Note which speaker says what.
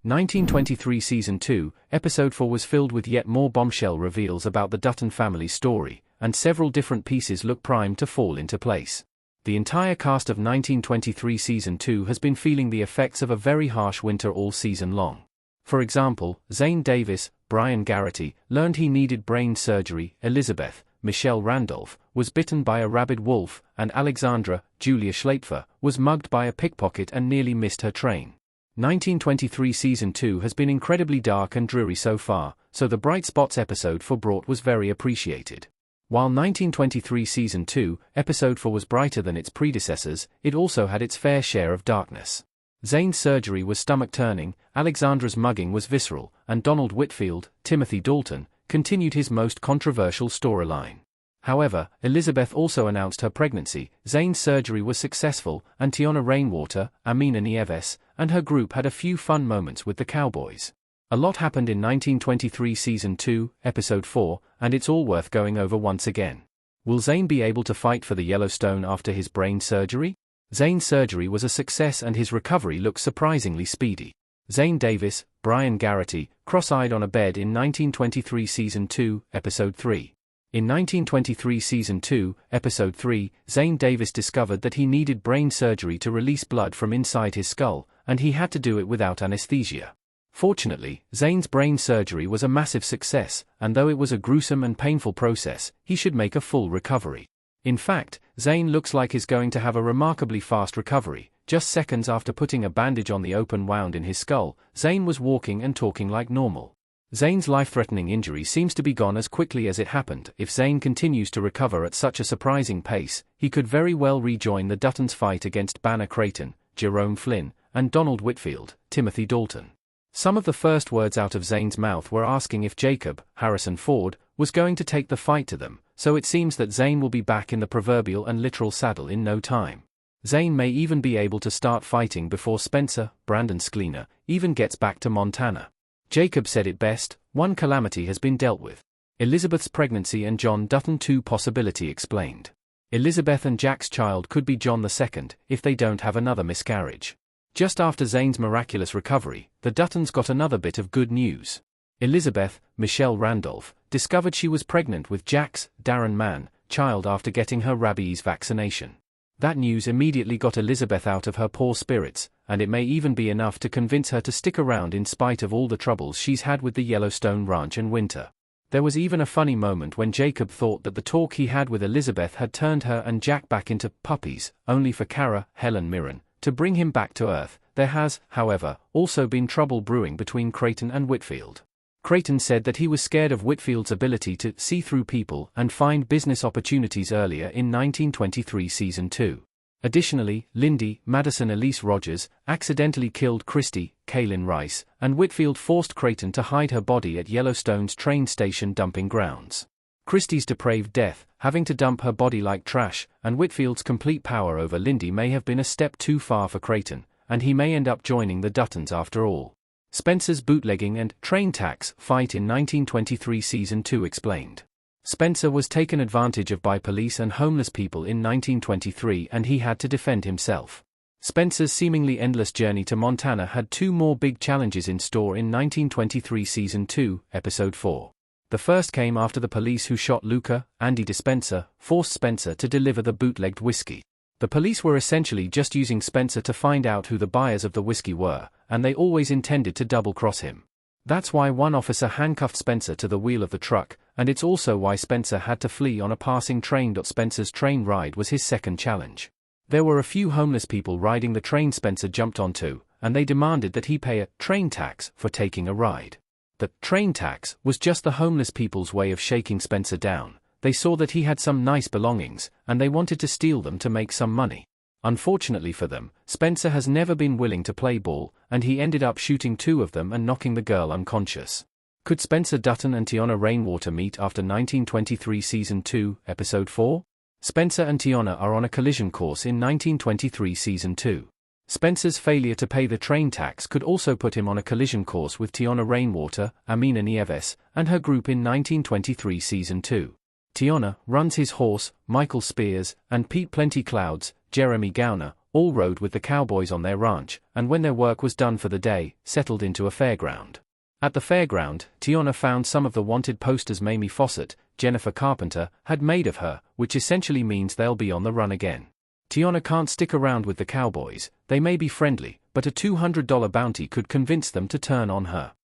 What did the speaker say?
Speaker 1: 1923 Season 2, Episode 4 was filled with yet more bombshell reveals about the Dutton family's story, and several different pieces look primed to fall into place. The entire cast of 1923 Season 2 has been feeling the effects of a very harsh winter all season long. For example, Zane Davis, Brian Garrity, learned he needed brain surgery, Elizabeth, Michelle Randolph, was bitten by a rabid wolf, and Alexandra, Julia Schleipfer, was mugged by a pickpocket and nearly missed her train. 1923 Season 2 has been incredibly dark and dreary so far, so the Bright Spots Episode 4 brought was very appreciated. While 1923 Season 2, Episode 4 was brighter than its predecessors, it also had its fair share of darkness. Zane's surgery was stomach-turning, Alexandra's mugging was visceral, and Donald Whitfield, Timothy Dalton, continued his most controversial storyline. However, Elizabeth also announced her pregnancy, Zane's surgery was successful, and Teonna Rainwater, Amina Nieves, and her group had a few fun moments with the Cowboys. A lot happened in 1923 Season 2, Episode 4, and it's all worth going over once again. Will Zane be able to fight for the Yellowstone after his brain surgery? Zane's surgery was a success and his recovery looks surprisingly speedy. Zane Davis, Brian Garrity, cross-eyed on a bed in 1923 Season 2, Episode 3. In 1923 Season 2, Episode 3, Zane Davis discovered that he needed brain surgery to release blood from inside his skull, and he had to do it without anesthesia. Fortunately, Zane's brain surgery was a massive success, and though it was a gruesome and painful process, he should make a full recovery. In fact, Zane looks like he's going to have a remarkably fast recovery. Just seconds after putting a bandage on the open wound in his skull, Zane was walking and talking like normal. Zane's life-threatening injury seems to be gone as quickly as it happened. If Zane continues to recover at such a surprising pace, he could very well rejoin the Duttons' fight against Banner Creighton, Jerome Flynn, and Donald Whitfield, Timothy Dalton. Some of the first words out of Zane's mouth were asking if Jacob, Harrison Ford, was going to take the fight to them, so it seems that Zane will be back in the proverbial and literal saddle in no time. Zane may even be able to start fighting before Spencer, Brandon Sklenar, even gets back to Montana. Jacob said it best, one calamity has been dealt with. Elizabeth's pregnancy and John Dutton 2 possibility explained. Elizabeth and Jack's child could be John II, if they don't have another miscarriage. Just after Zane's miraculous recovery, the Duttons got another bit of good news. Elizabeth, Michelle Randolph, discovered she was pregnant with Jack's, Darren Mann, child after getting her rabies vaccination. That news immediately got Elizabeth out of her poor spirits, and it may even be enough to convince her to stick around in spite of all the troubles she's had with the Yellowstone Ranch and winter. There was even a funny moment when Jacob thought that the talk he had with Elizabeth had turned her and Jack back into puppies, only for Kara, Helen Mirren, to bring him back to earth. There has, however, also been trouble brewing between Creighton and Whitfield. Creighton said that he was scared of Whitfield's ability to see through people and find business opportunities earlier in 1923 Season 2. Additionally, Lindy, Madison Elise Rogers, accidentally killed Christy, Kaylin Rice, and Whitfield forced Creighton to hide her body at Yellowstone's train station dumping grounds. Christy's depraved death, having to dump her body like trash, and Whitfield's complete power over Lindy may have been a step too far for Creighton, and he may end up joining the Duttons after all. Spencer's bootlegging and train tax fight in 1923 Season 2 explained. Spencer was taken advantage of by police and homeless people in 1923 and he had to defend himself. Spencer's seemingly endless journey to Montana had two more big challenges in store in 1923 Season 2, Episode 4. The first came after the police who shot Luca, Andy Dispenser, forced Spencer to deliver the bootlegged whiskey. The police were essentially just using Spencer to find out who the buyers of the whiskey were, and they always intended to double-cross him. That's why one officer handcuffed Spencer to the wheel of the truck, and it's also why Spencer had to flee on a passing train. Spencer's train ride was his second challenge. There were a few homeless people riding the train Spencer jumped onto, and they demanded that he pay a train tax for taking a ride. The train tax was just the homeless people's way of shaking Spencer down. They saw that he had some nice belongings, and they wanted to steal them to make some money. Unfortunately for them, Spencer has never been willing to play ball, and he ended up shooting two of them and knocking the girl unconscious. Could Spencer Dutton and Teonna Rainwater meet after 1923 Season 2, Episode 4? Spencer and Teonna are on a collision course in 1923 Season 2. Spencer's failure to pay the train tax could also put him on a collision course with Teonna Rainwater, Amina Nieves, and her group in 1923 Season 2. Teonna runs his horse, Michael Spears, and Pete Plenty Clouds, Jeremy Gowner, all rode with the cowboys on their ranch, and when their work was done for the day, settled into a fairground. At the fairground, Teonna found some of the wanted posters Mamie Fawcett, Jennifer Carpenter, had made of her, which essentially means they'll be on the run again. Teonna can't stick around with the cowboys. They may be friendly, but a $200 bounty could convince them to turn on her.